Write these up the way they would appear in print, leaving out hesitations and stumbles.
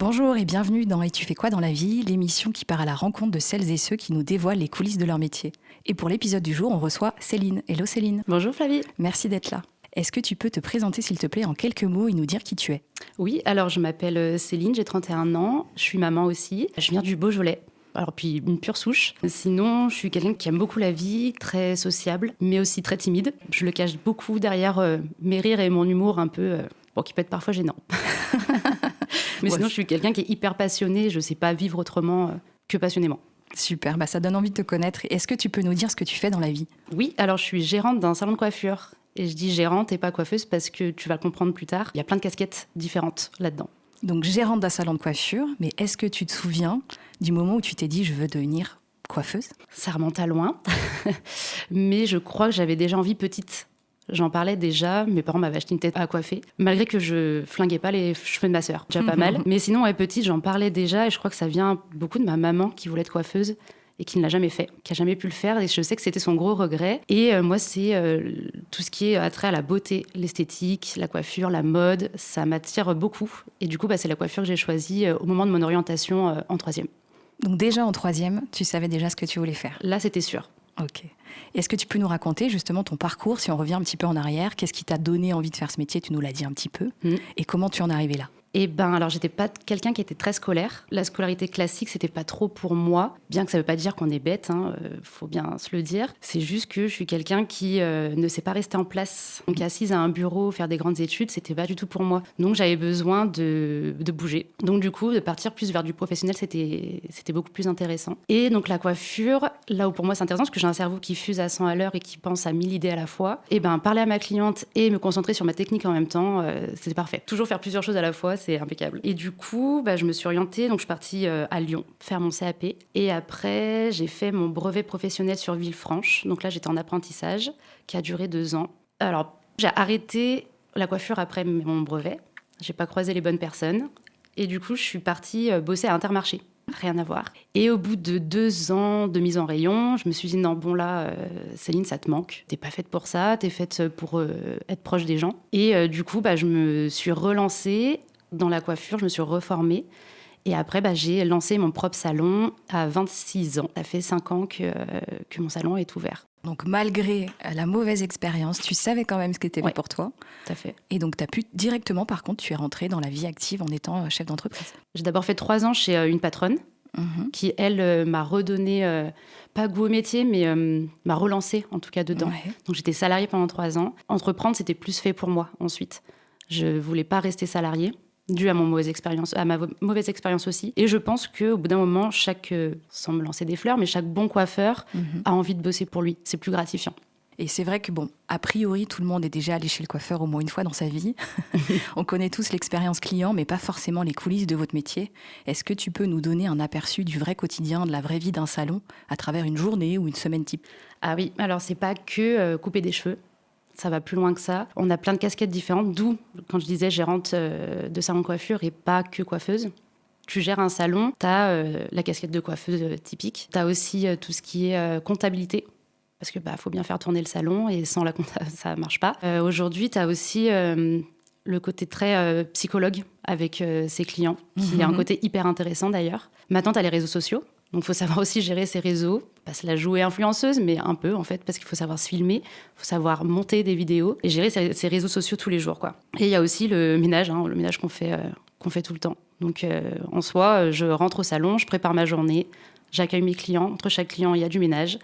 Bonjour et bienvenue dans Et tu fais quoi dans la vie, l'émission qui part à la rencontre de celles et ceux qui nous dévoilent les coulisses de leur métier. Et pour l'épisode du jour, on reçoit Céline. Hello Céline. Bonjour Flavie. Merci d'être là. Est-ce que tu peux te présenter s'il te plaît en quelques mots et nous dire qui tu es ? Oui, alors je m'appelle Céline, j'ai 31 ans, je suis maman aussi. Je viens du Beaujolais. Alors puis une pure souche. Sinon, je suis quelqu'un qui aime beaucoup la vie, très sociable, mais aussi très timide. Je le cache beaucoup derrière mes rires et mon humour un peu, qui peut être parfois gênant. Mais sinon, je suis quelqu'un qui est hyper passionné. Je ne sais pas vivre autrement que passionnément. Super, ça donne envie de te connaître. Est-ce que tu peux nous dire ce que tu fais dans la vie ? Oui, alors je suis gérante d'un salon de coiffure. Et je dis gérante et pas coiffeuse parce que tu vas le comprendre plus tard. Il y a plein de casquettes différentes là-dedans. Donc gérante d'un salon de coiffure, mais est-ce que tu te souviens du moment où tu t'es dit je veux devenir coiffeuse ? Ça remonte à loin, mais je crois que j'avais déjà envie petite. J'en parlais déjà, mes parents m'avaient acheté une tête à coiffer, malgré que je flinguais pas les cheveux de ma sœur, déjà pas mal. Mais sinon, petite, j'en parlais déjà et je crois que ça vient beaucoup de ma maman qui voulait être coiffeuse et qui ne l'a jamais fait, qui a jamais pu le faire. Et je sais que c'était son gros regret. Et moi, c'est tout ce qui est attrait à la beauté, l'esthétique, la coiffure, la mode, ça m'attire beaucoup. Et du coup, c'est la coiffure que j'ai choisie au moment de mon orientation en 3e. Donc déjà en 3e, tu savais déjà ce que tu voulais faire ? Là, c'était sûr. Ok. Est-ce que tu peux nous raconter justement ton parcours, si on revient un petit peu en arrière ? Qu'est-ce qui t'a donné envie de faire ce métier ? Tu nous l'as dit un petit peu. Et comment tu en es arrivée là ? Alors j'étais pas quelqu'un qui était très scolaire. La scolarité classique, c'était pas trop pour moi. Bien que ça veut pas dire qu'on est bête, faut bien se le dire. C'est juste que je suis quelqu'un qui ne sait pas rester en place. Donc assise à un bureau, faire des grandes études, c'était pas du tout pour moi. Donc j'avais besoin de bouger. Donc du coup, de partir plus vers du professionnel, c'était beaucoup plus intéressant. Et donc la coiffure, là où pour moi c'est intéressant, parce que j'ai un cerveau qui fuse à 100 à l'heure et qui pense à 1000 idées à la fois, parler à ma cliente et me concentrer sur ma technique en même temps, c'était parfait. Toujours faire plusieurs choses à la fois, c'est impeccable. Et du coup, je me suis orientée, donc je suis partie à Lyon faire mon CAP. Et après, j'ai fait mon brevet professionnel sur Villefranche. Donc là, j'étais en apprentissage, qui a duré 2 ans. Alors, j'ai arrêté la coiffure après mon brevet. J'ai pas croisé les bonnes personnes. Et du coup, je suis partie bosser à Intermarché. Rien à voir. Et au bout de 2 ans de mise en rayon, je me suis dit, non, Céline, ça te manque. T'es pas faite pour ça, t'es faite pour être proche des gens. Et du coup, je me suis relancée dans la coiffure, je me suis reformée. Et après, j'ai lancé mon propre salon à 26 ans. Ça fait 5 ans que mon salon est ouvert. Donc malgré la mauvaise expérience, tu savais quand même ce qui était bon pour toi. Tout à fait. Et donc tu as pu directement, par contre, tu es rentrée dans la vie active en étant chef d'entreprise. J'ai d'abord fait 3 ans chez une patronne qui, elle, m'a redonné, pas goût au métier, mais m'a relancée en tout cas dedans. Ouais. Donc j'étais salariée pendant 3 ans. Entreprendre, c'était plus fait pour moi ensuite. Je ne voulais pas rester salariée, dû à ma mauvaise expérience aussi. Et je pense qu'au bout d'un moment, sans me lancer des fleurs, mais chaque bon coiffeur a envie de bosser pour lui. C'est plus gratifiant. Et c'est vrai que, a priori, tout le monde est déjà allé chez le coiffeur au moins une fois dans sa vie. On connaît tous l'expérience client, mais pas forcément les coulisses de votre métier. Est-ce que tu peux nous donner un aperçu du vrai quotidien, de la vraie vie d'un salon, à travers une journée ou une semaine type ? Ah oui, alors c'est pas que couper des cheveux. Ça va plus loin que ça. On a plein de casquettes différentes, d'où, quand je disais gérante de salon de coiffure et pas que coiffeuse. Tu gères un salon, tu as la casquette de coiffeuse typique. Tu as aussi tout ce qui est comptabilité, parce que faut bien faire tourner le salon et sans la compta, ça marche pas. Aujourd'hui, tu as aussi le côté très psychologue avec ses clients, qui est un côté hyper intéressant d'ailleurs. Maintenant, tu as les réseaux sociaux. Donc, il faut savoir aussi gérer ses réseaux, pas se la jouer influenceuse, mais un peu, en fait, parce qu'il faut savoir se filmer, il faut savoir monter des vidéos et gérer ses réseaux sociaux tous les jours, quoi. Et il y a aussi le ménage qu'on fait tout le temps. Donc, en soi, je rentre au salon, je prépare ma journée, j'accueille mes clients. Entre chaque client, il y a du ménage.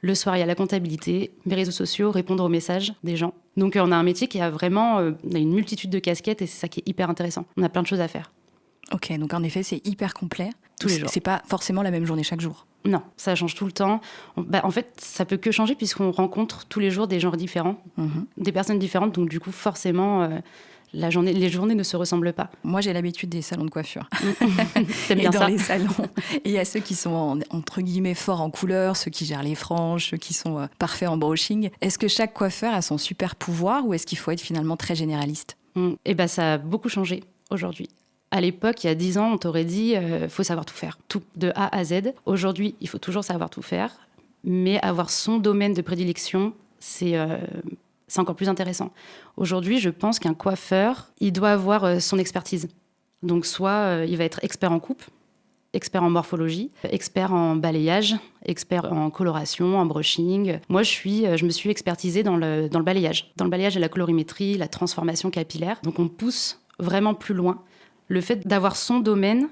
Le soir, il y a la comptabilité, mes réseaux sociaux, répondre aux messages des gens. Donc, on a un métier qui a vraiment une multitude de casquettes et c'est ça qui est hyper intéressant. On a plein de choses à faire. Ok, donc en effet, c'est hyper complet. Tous les jours. C'est pas forcément la même journée chaque jour. Non, ça change tout le temps. En fait, ça peut que changer puisqu'on rencontre tous les jours des genres différents, des personnes différentes. Donc, du coup, forcément, les journées ne se ressemblent pas. Moi, j'ai l'habitude des salons de coiffure. T'aimes bien ça ? Les salons, il y a ceux qui sont, entre guillemets, forts en couleurs, ceux qui gèrent les franges, ceux qui sont parfaits en brushing. Est-ce que chaque coiffeur a son super pouvoir ou est-ce qu'il faut être finalement très généraliste ? Ça a beaucoup changé aujourd'hui. À l'époque, il y a 10 ans, on t'aurait dit faut savoir tout faire, tout, de A à Z. Aujourd'hui, il faut toujours savoir tout faire, mais avoir son domaine de prédilection, c'est encore plus intéressant. Aujourd'hui, je pense qu'un coiffeur, il doit avoir son expertise. Donc soit il va être expert en coupe, expert en morphologie, expert en balayage, expert en coloration, en brushing. Moi, je me suis expertisée dans le balayage. Dans le balayage et la colorimétrie, la transformation capillaire. Donc, on pousse vraiment plus loin. Le fait d'avoir son domaine,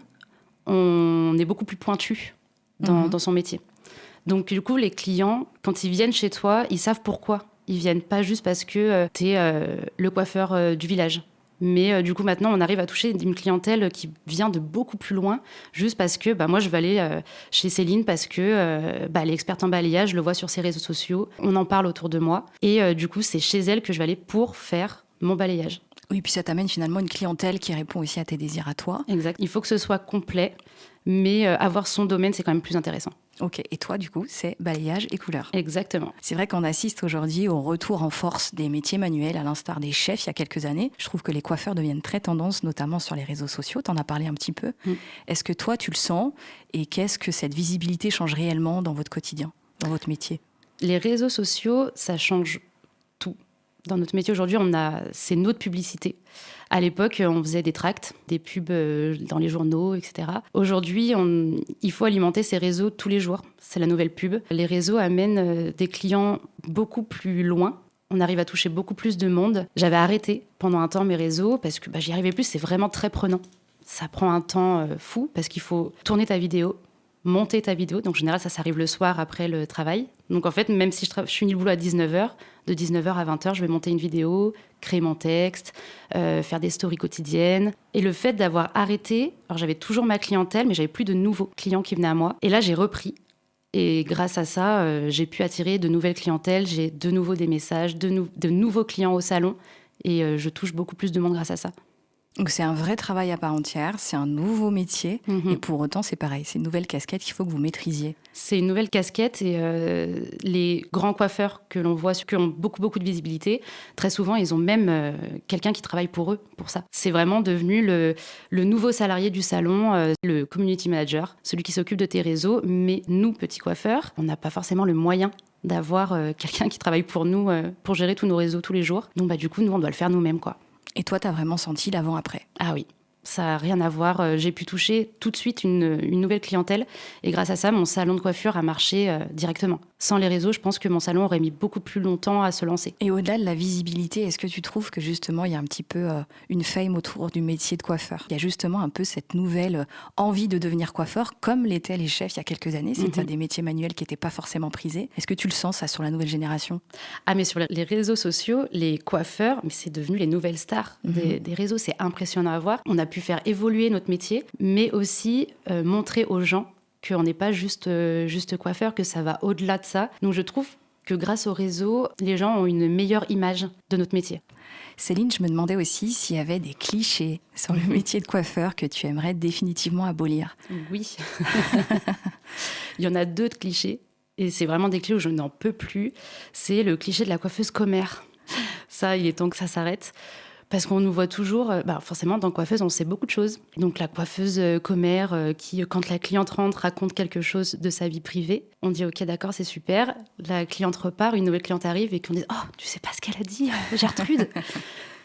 on est beaucoup plus pointu dans son métier. Donc, du coup, les clients, quand ils viennent chez toi, ils savent pourquoi. Ils viennent pas juste parce que tu es le coiffeur du village. Mais du coup, maintenant, on arrive à toucher une clientèle qui vient de beaucoup plus loin, juste parce que moi, je vais aller chez Céline parce que elle est experte en balayage, je le vois sur ses réseaux sociaux, on en parle autour de moi. Et du coup, c'est chez elle que je vais aller pour faire mon balayage. Oui, puis ça t'amène finalement une clientèle qui répond aussi à tes désirs à toi. Exact. Il faut que ce soit complet, mais avoir son domaine, c'est quand même plus intéressant. Ok, et toi, du coup, c'est balayage et couleur. Exactement. C'est vrai qu'on assiste aujourd'hui au retour en force des métiers manuels, à l'instar des chefs il y a quelques années. Je trouve que les coiffeurs deviennent très tendance, notamment sur les réseaux sociaux. Tu en as parlé un petit peu. Est-ce que toi, tu le sens? Et qu'est-ce que cette visibilité change réellement dans votre quotidien, dans votre métier? Les réseaux sociaux, ça change tout. Dans notre métier aujourd'hui, c'est notre publicité. À l'époque, on faisait des tracts, des pubs dans les journaux, etc. Aujourd'hui, il faut alimenter ces réseaux tous les jours. C'est la nouvelle pub. Les réseaux amènent des clients beaucoup plus loin. On arrive à toucher beaucoup plus de monde. J'avais arrêté pendant un temps mes réseaux parce que j'y arrivais plus. C'est vraiment très prenant. Ça prend un temps fou parce qu'il faut tourner ta vidéo, monter ta vidéo. Donc, en général, ça arrive le soir après le travail. Donc, en fait, même si je finis le boulot à 19h, de 19h à 20h, je vais monter une vidéo, créer mon texte, faire des stories quotidiennes. Et le fait d'avoir arrêté, alors j'avais toujours ma clientèle, mais j'avais plus de nouveaux clients qui venaient à moi. Et là, j'ai repris. Et grâce à ça, j'ai pu attirer de nouvelles clientèles. J'ai de nouveau des messages, de nouveaux clients au salon. Et je touche beaucoup plus de monde grâce à ça. Donc c'est un vrai travail à part entière, c'est un nouveau métier, et pour autant c'est pareil, c'est une nouvelle casquette qu'il faut que vous maîtrisiez. C'est une nouvelle casquette et les grands coiffeurs que l'on voit, qui ont beaucoup de visibilité, très souvent ils ont même quelqu'un qui travaille pour eux, pour ça. C'est vraiment devenu le nouveau salarié du salon, le community manager, celui qui s'occupe de tes réseaux, mais nous, petits coiffeurs, on n'a pas forcément le moyen d'avoir quelqu'un qui travaille pour nous, pour gérer tous nos réseaux tous les jours. Donc du coup, nous, on doit le faire nous-mêmes, quoi. Et toi, t'as vraiment senti l'avant-après? Ah oui, ça n'a rien à voir. J'ai pu toucher tout de suite une nouvelle clientèle. Et grâce à ça, mon salon de coiffure a marché directement. Sans les réseaux, je pense que mon salon aurait mis beaucoup plus longtemps à se lancer. Et au-delà de la visibilité, est-ce que tu trouves que justement, il y a un petit peu une fame autour du métier de coiffeur? Il y a justement un peu cette nouvelle envie de devenir coiffeur, comme l'étaient les chefs il y a quelques années. C'était des métiers manuels qui n'étaient pas forcément prisés. Est-ce que tu le sens, ça, sur la nouvelle génération? Ah, mais sur les réseaux sociaux, les coiffeurs, mais c'est devenu les nouvelles stars des réseaux. C'est impressionnant à voir. On a pu faire évoluer notre métier, mais aussi montrer aux gens qu'on n'est pas juste coiffeur, que ça va au-delà de ça. Donc je trouve que grâce au réseau, les gens ont une meilleure image de notre métier. Céline, je me demandais aussi s'il y avait des clichés sur le métier de coiffeur que tu aimerais définitivement abolir. Oui. Il y en a 2 de clichés, et c'est vraiment des clichés où je n'en peux plus. C'est le cliché de la coiffeuse commère. Ça, il est temps que ça s'arrête. Parce qu'on nous voit toujours, forcément, dans coiffeuse, on sait beaucoup de choses. Donc la coiffeuse commère qui, quand la cliente rentre, raconte quelque chose de sa vie privée, on dit « Ok, d'accord, c'est super ». La cliente repart, une nouvelle cliente arrive et qu'on dit « Oh, tu sais pas ce qu'elle a dit, Gertrude ?»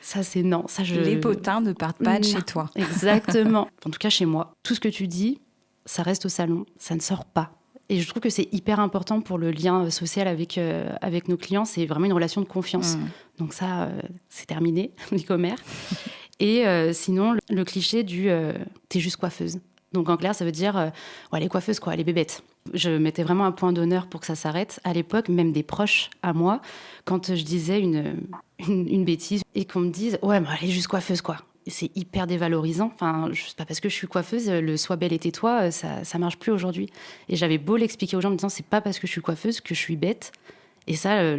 Ça, c'est non. Les potins ne partent pas de chez toi. Exactement. En tout cas, chez moi, tout ce que tu dis, ça reste au salon, ça ne sort pas. Et je trouve que c'est hyper important pour le lien social avec nos clients. C'est vraiment une relation de confiance. Donc ça, c'est terminé, l'e-commerce. Et sinon, le cliché du « t'es juste coiffeuse ». Donc en clair, ça veut dire les coiffeuses, quoi, les bébêtes. Je mettais vraiment un point d'honneur pour que ça s'arrête. À l'époque, même des proches à moi, quand je disais une bêtise et qu'on me dise « Ouais, mais elle est juste coiffeuse, quoi ». C'est hyper dévalorisant. Enfin, c'est pas parce que je suis coiffeuse, le sois belle et tais-toi, ça marche plus aujourd'hui. Et j'avais beau l'expliquer aux gens en me disant c'est pas parce que je suis coiffeuse que je suis bête. Et ça, au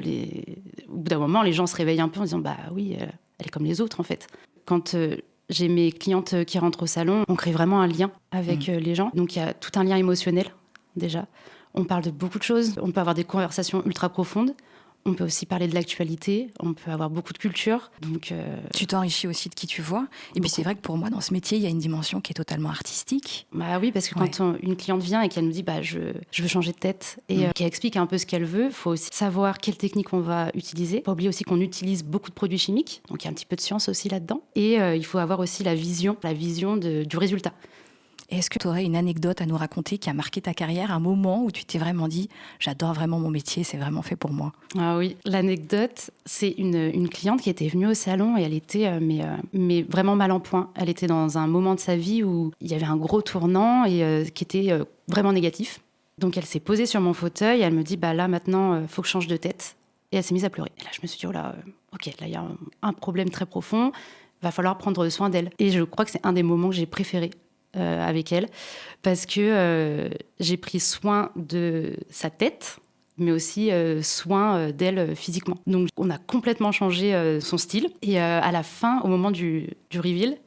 bout d'un moment, les gens se réveillent un peu en disant bah oui, elle est comme les autres en fait. Quand j'ai mes clientes qui rentrent au salon, on crée vraiment un lien avec les gens. Donc il y a tout un lien émotionnel déjà. On parle de beaucoup de choses. On peut avoir des conversations ultra profondes. On peut aussi parler de l'actualité, on peut avoir beaucoup de culture. Donc, Tu t'enrichis aussi de qui tu vois. Et puis c'est vrai que pour moi, dans ce métier, il y a une dimension qui est totalement artistique. Bah oui, parce que quand une cliente vient et qu'elle nous dit je veux changer de tête et qu'elle explique un peu ce qu'elle veut, il faut aussi savoir quelle technique on va utiliser. Pas oublier aussi qu'on utilise beaucoup de produits chimiques, donc il y a un petit peu de science aussi là-dedans. Et il faut avoir aussi la vision du résultat. Et est-ce que tu aurais une anecdote à nous raconter qui a marqué ta carrière, un moment où tu t'es vraiment dit « j'adore vraiment mon métier, c'est vraiment fait pour moi ». Ah oui, l'anecdote, c'est une cliente qui était venue au salon et elle était mais vraiment mal en point. Elle était dans un moment de sa vie où il y avait un gros tournant et qui était vraiment négatif. Donc elle s'est posée sur mon fauteuil et elle me dit là maintenant, faut que je change de tête. Et elle s'est mise à pleurer. Et là, je me suis dit, ok, là, il y a un problème très profond, va falloir prendre soin d'elle. Et je crois que c'est un des moments que j'ai préférés avec elle, parce que j'ai pris soin de sa tête, mais aussi soin d'elle physiquement. Donc, on a complètement changé son style. Et à la fin, au moment du reveal,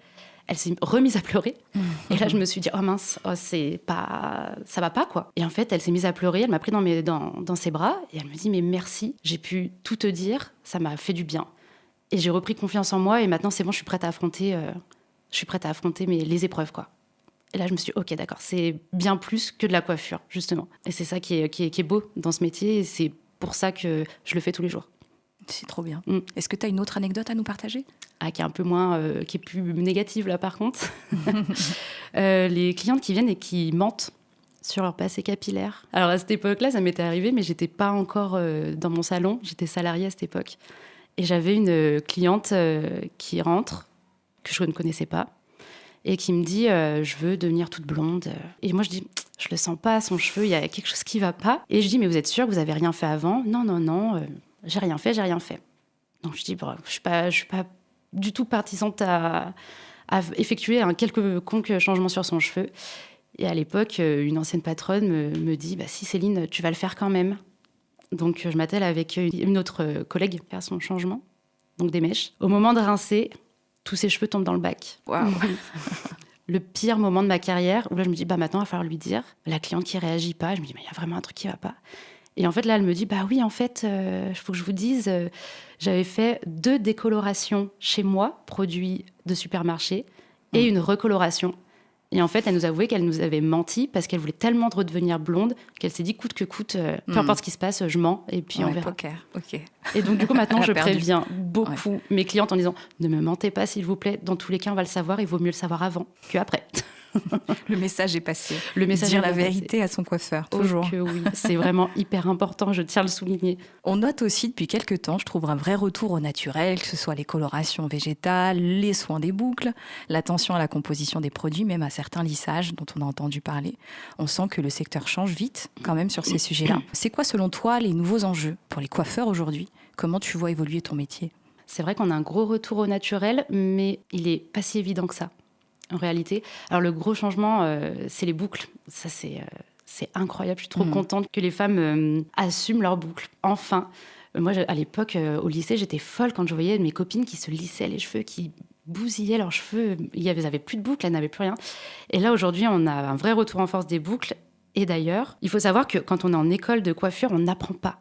elle s'est remise à pleurer. Et là, je me suis dit, oh mince, ça va pas, quoi. Et en fait, elle s'est mise à pleurer, elle m'a pris dans ses bras, et elle me dit, mais merci, j'ai pu tout te dire, ça m'a fait du bien. Et j'ai repris confiance en moi, et maintenant, c'est bon, je suis prête à affronter les épreuves, quoi. Et là, je me suis dit, ok, d'accord, c'est bien plus que de la coiffure, justement. Et c'est ça qui est beau dans ce métier, et c'est pour ça que je le fais tous les jours. C'est trop bien. Est-ce que tu as une autre anecdote à nous partager ? Qui est un peu moins, qui est plus négative là par contre. Les clientes qui viennent et qui mentent sur leur passé capillaire. Alors à cette époque-là, ça m'était arrivé, mais j'étais pas encore dans mon salon, j'étais salariée à cette époque. Et j'avais une cliente qui rentre, que je ne connaissais pas, et qui me dit je veux devenir toute blonde. Et moi je dis je le sens pas à son cheveu, il y a quelque chose qui va pas. Et je dis mais vous êtes sûre que vous avez rien fait avant ? Non, j'ai rien fait. Donc je dis je suis pas du tout partisante à effectuer un quelconque changement sur son cheveu. Et à l'époque, une ancienne patronne me dit si Céline, tu vas le faire quand même. Donc je m'attelle avec une autre collègue faire son changement, donc des mèches. Au moment de rincer, tous ses cheveux tombent dans le bac. Waouh. Le pire moment de ma carrière, où là je me dis maintenant il va falloir lui dire. La cliente qui réagit pas, je me dis il y a vraiment un truc qui va pas. Et en fait là elle me dit oui en fait il faut que je vous dise j'avais fait 2 décolorations chez moi, produits de supermarché, et une recoloration. Et en fait, elle nous a avoué qu'elle nous avait menti parce qu'elle voulait tellement redevenir blonde qu'elle s'est dit coûte que coûte, peu importe ce qui se passe, je mens et puis on verra. Poker, ok. Et donc du coup maintenant je préviens beaucoup mes clientes en disant ne me mentez pas s'il vous plaît, dans tous les cas on va le savoir, il vaut mieux le savoir avant qu'après. Le message est passé. Le message dire la vérité à son coiffeur, toujours. Oh que oui, c'est vraiment hyper important, je tiens à le souligner. On note aussi depuis quelques temps, je trouve un vrai retour au naturel, que ce soit les colorations végétales, les soins des boucles, l'attention à la composition des produits, même à certains lissages dont on a entendu parler. On sent que le secteur change vite quand même sur ces sujets-là. C'est quoi selon toi les nouveaux enjeux pour les coiffeurs aujourd'hui ? Comment tu vois évoluer ton métier ? C'est vrai qu'on a un gros retour au naturel, mais il n'est pas si évident que ça. En réalité, alors le gros changement, c'est les boucles. Ça, c'est incroyable. Je suis trop contente que les femmes assument leurs boucles. Enfin, moi, à l'époque, au lycée, j'étais folle quand je voyais mes copines qui se lissaient les cheveux, qui bousillaient leurs cheveux. Ils n'avaient plus de boucles, elles n'avaient plus rien. Et là, aujourd'hui, on a un vrai retour en force des boucles. Et d'ailleurs, il faut savoir que quand on est en école de coiffure, on n'apprend pas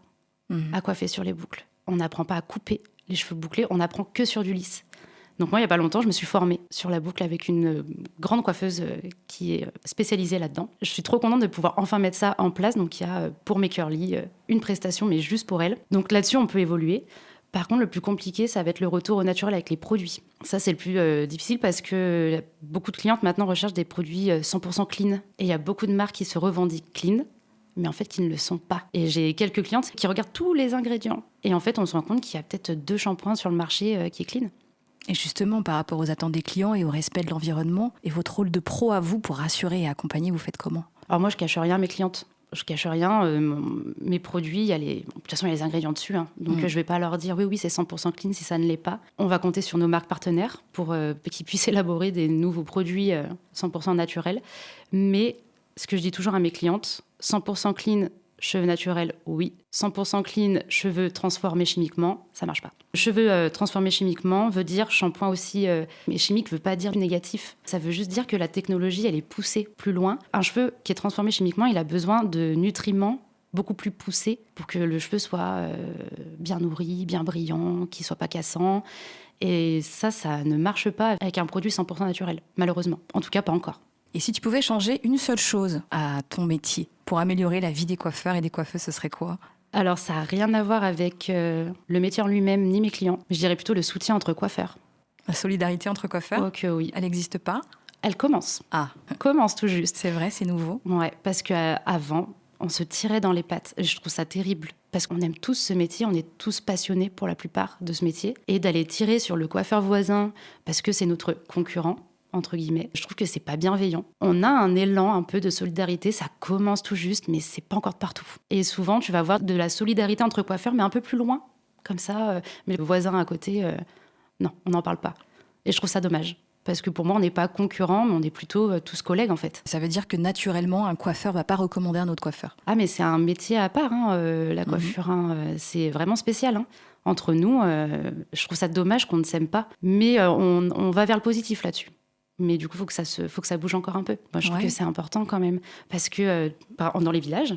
à coiffer sur les boucles. On n'apprend pas à couper les cheveux bouclés. On n'apprend que sur du lisse. Donc moi, il n'y a pas longtemps, je me suis formée sur la boucle avec une grande coiffeuse qui est spécialisée là-dedans. Je suis trop contente de pouvoir enfin mettre ça en place. Donc il y a pour mes curly une prestation, mais juste pour elle. Donc là-dessus, on peut évoluer. Par contre, le plus compliqué, ça va être le retour au naturel avec les produits. Ça, c'est le plus difficile parce que beaucoup de clientes maintenant recherchent des produits 100% clean. Et il y a beaucoup de marques qui se revendiquent clean, mais en fait qui ne le sont pas. Et j'ai quelques clientes qui regardent tous les ingrédients. Et en fait, on se rend compte qu'il y a peut-être 2 shampoings sur le marché qui est clean. Et justement, par rapport aux attentes des clients et au respect de l'environnement, et votre rôle de pro à vous pour rassurer et accompagner, vous faites comment ? Alors moi, je cache rien à mes clientes. Je cache rien. Mes produits, de toute façon, il y a les ingrédients dessus. Donc, je vais pas leur dire oui, c'est 100% clean si ça ne l'est pas. On va compter sur nos marques partenaires pour qu'ils puissent élaborer des nouveaux produits 100% naturels. Mais ce que je dis toujours à mes clientes, 100% clean, cheveux naturels, oui. 100% clean, cheveux transformés chimiquement, ça marche pas. Cheveux transformés chimiquement veut dire shampoing aussi, mais chimique veut pas dire négatif. Ça veut juste dire que la technologie, elle est poussée plus loin. Un cheveu qui est transformé chimiquement, il a besoin de nutriments beaucoup plus poussé pour que le cheveu soit bien nourri, bien brillant, qu'il soit pas cassant. Et ça ne marche pas avec un produit 100% naturel, malheureusement. En tout cas, pas encore. Et si tu pouvais changer une seule chose à ton métier pour améliorer la vie des coiffeurs et des coiffeuses, ce serait quoi ? Alors, ça n'a rien à voir avec le métier en lui-même, ni mes clients. Je dirais plutôt le soutien entre coiffeurs. La solidarité entre coiffeurs ? Oh que oui. Elle n'existe pas ? Elle commence. Ah, Commence tout juste. c'est vrai, c'est nouveau. Ouais, parce qu'avant, on se tirait dans les pattes. Je trouve ça terrible. Parce qu'on aime tous ce métier, on est tous passionnés pour la plupart de ce métier. Et d'aller tirer sur le coiffeur voisin parce que c'est notre concurrent, entre guillemets, je trouve que c'est pas bienveillant. On a un élan un peu de solidarité, ça commence tout juste, mais c'est pas encore de partout. Et souvent, tu vas voir de la solidarité entre coiffeurs, mais un peu plus loin, comme ça. Mais le voisin à côté, non, on n'en parle pas. Et je trouve ça dommage. Parce que pour moi, on n'est pas concurrents, mais on est plutôt tous collègues, en fait. Ça veut dire que naturellement, un coiffeur ne va pas recommander un autre coiffeur. Ah, mais c'est un métier à part, la coiffure. C'est vraiment spécial. Entre nous, je trouve ça dommage qu'on ne s'aime pas. Mais on va vers le positif là-dessus. Mais du coup, il faut que ça bouge encore un peu. Moi, je trouve que c'est important quand même. Parce que dans les villages,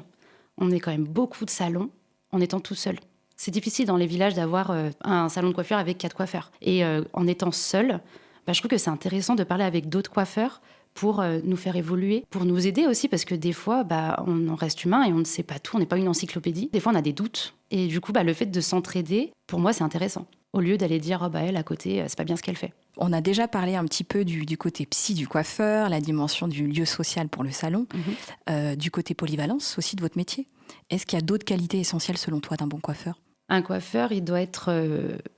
on est quand même beaucoup de salons en étant tout seul. C'est difficile dans les villages d'avoir un salon de coiffure avec 4 coiffeurs. Et en étant seul... je trouve que c'est intéressant de parler avec d'autres coiffeurs pour nous faire évoluer, pour nous aider aussi, parce que des fois, on reste humain et on ne sait pas tout, on n'est pas une encyclopédie. Des fois, on a des doutes. Et du coup, le fait de s'entraider, pour moi, c'est intéressant. Au lieu d'aller dire, elle, à côté, c'est pas bien ce qu'elle fait. On a déjà parlé un petit peu du côté psy du coiffeur, la dimension du lieu social pour le salon, du côté polyvalence aussi de votre métier. Est-ce qu'il y a d'autres qualités essentielles, selon toi, d'un bon coiffeur ? Un coiffeur, il doit être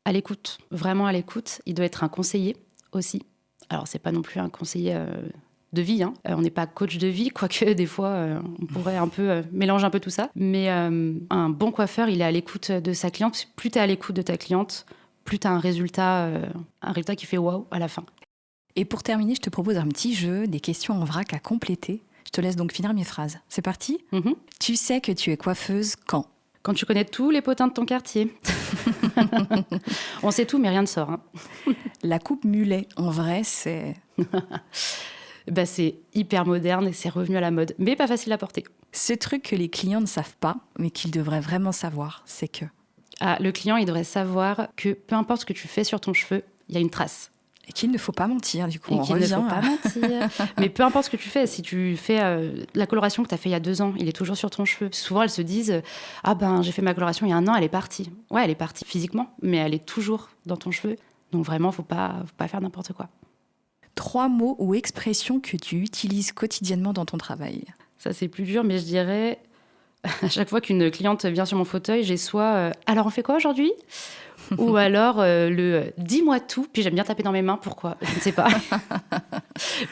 à l'écoute, vraiment à l'écoute. Il doit être un conseiller aussi. Alors, c'est pas non plus un conseiller de vie. On n'est pas coach de vie, quoique des fois, on pourrait un peu mélanger un peu tout ça. Mais un bon coiffeur, il est à l'écoute de sa cliente. Plus tu es à l'écoute de ta cliente, plus tu as un résultat qui fait waouh à la fin. Et pour terminer, je te propose un petit jeu, des questions en vrac à compléter. Je te laisse donc finir mes phrases. C'est parti ? Tu sais que tu es coiffeuse quand ? Quand tu connais tous les potins de ton quartier. On sait tout, mais rien ne sort. La coupe mulet, en vrai, c'est... c'est hyper moderne et c'est revenu à la mode, mais pas facile à porter. Ce truc que les clients ne savent pas, mais qu'ils devraient vraiment savoir, c'est que... Le client, il devrait savoir que peu importe ce que tu fais sur ton cheveu, il y a une trace. Et qu'il ne faut pas mentir, du coup, et qu'il ne faut pas mentir. Mais peu importe ce que tu fais, si tu fais la coloration que tu as fait il y a 2 ans, il est toujours sur ton cheveu. Souvent, elles se disent j'ai fait ma coloration il y a 1 an, elle est partie. Ouais, elle est partie physiquement, mais elle est toujours dans ton cheveu. Donc vraiment, faut pas faire n'importe quoi. 3 mots ou expressions que tu utilises quotidiennement dans ton travail. Ça, c'est plus dur, mais je dirais, à chaque fois qu'une cliente vient sur mon fauteuil, j'ai soit alors on fait quoi aujourd'hui ? Ou alors le dis-moi tout, puis j'aime bien taper dans mes mains, pourquoi ? Je ne sais pas.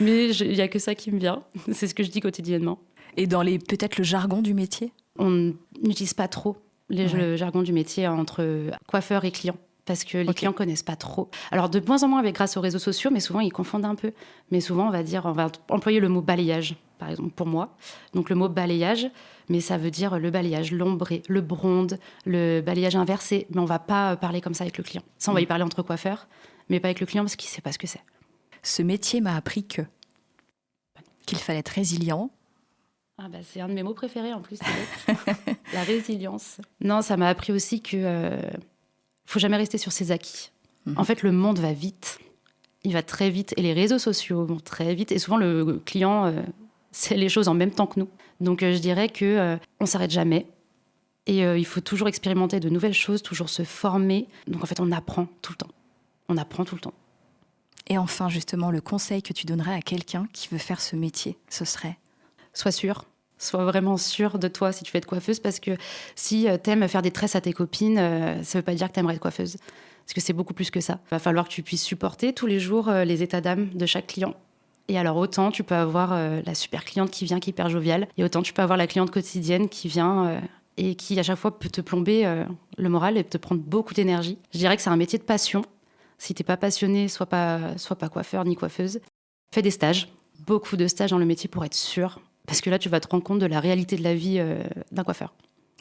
Mais il n'y a que ça qui me vient. C'est ce que je dis quotidiennement. Et dans peut-être le jargon du métier ? On n'utilise pas trop le jargon du métier entre coiffeurs et clients. Parce que les clients ne connaissent pas trop. Alors, de moins en moins grâce aux réseaux sociaux, mais souvent, ils confondent un peu. Mais souvent, on va employer le mot balayage, par exemple, pour moi. Donc, le mot balayage, mais ça veut dire le balayage, l'ombré, le bronde, le balayage inversé. Mais on ne va pas parler comme ça avec le client. Ça, on va y parler entre coiffeurs, mais pas avec le client parce qu'il ne sait pas ce que c'est. Ce métier m'a appris qu'il fallait être résilient. C'est un de mes mots préférés, en plus. La résilience. Non, ça m'a appris aussi que... faut jamais rester sur ses acquis. En fait, le monde va vite. Il va très vite. Et les réseaux sociaux vont très vite. Et souvent, le client sait les choses en même temps que nous. Donc, je dirais qu'on ne s'arrête jamais. Et il faut toujours expérimenter de nouvelles choses, toujours se former. Donc, en fait, on apprend tout le temps. On apprend tout le temps. Et enfin, justement, le conseil que tu donnerais à quelqu'un qui veut faire ce métier, ce serait ? Sois sûr. Sois vraiment sûre de toi si tu veux être coiffeuse, parce que si t'aimes faire des tresses à tes copines, ça veut pas dire que t'aimerais être coiffeuse. Parce que c'est beaucoup plus que ça. Il va falloir que tu puisses supporter tous les jours les états d'âme de chaque client. Et alors autant tu peux avoir la super cliente qui vient, qui est hyper joviale, et autant tu peux avoir la cliente quotidienne qui vient et qui à chaque fois peut te plomber le moral et te prendre beaucoup d'énergie. Je dirais que c'est un métier de passion. Si t'es pas passionné, sois pas coiffeur ni coiffeuse. Fais des stages, beaucoup de stages dans le métier pour être sûr. Parce que là, tu vas te rendre compte de la réalité de la vie d'un coiffeur.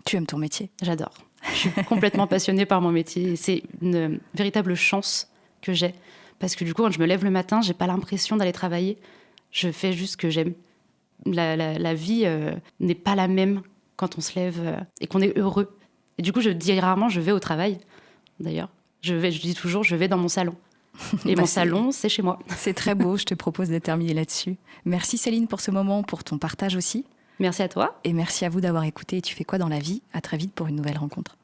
Tu aimes ton métier ? J'adore. Je suis complètement passionnée par mon métier. C'est une véritable chance que j'ai. Parce que du coup, quand je me lève le matin, j'ai pas l'impression d'aller travailler. Je fais juste ce que j'aime. La vie n'est pas la même quand on se lève et qu'on est heureux. Et du coup, je dis rarement je vais au travail, d'ailleurs. Je dis toujours je vais dans mon salon. Et mon salon, c'est chez moi. C'est très beau, je te propose de terminer là-dessus. Merci Céline pour ce moment, pour ton partage aussi. Merci à toi. Et merci à vous d'avoir écouté Et tu fais quoi dans la vie ? À très vite pour une nouvelle rencontre.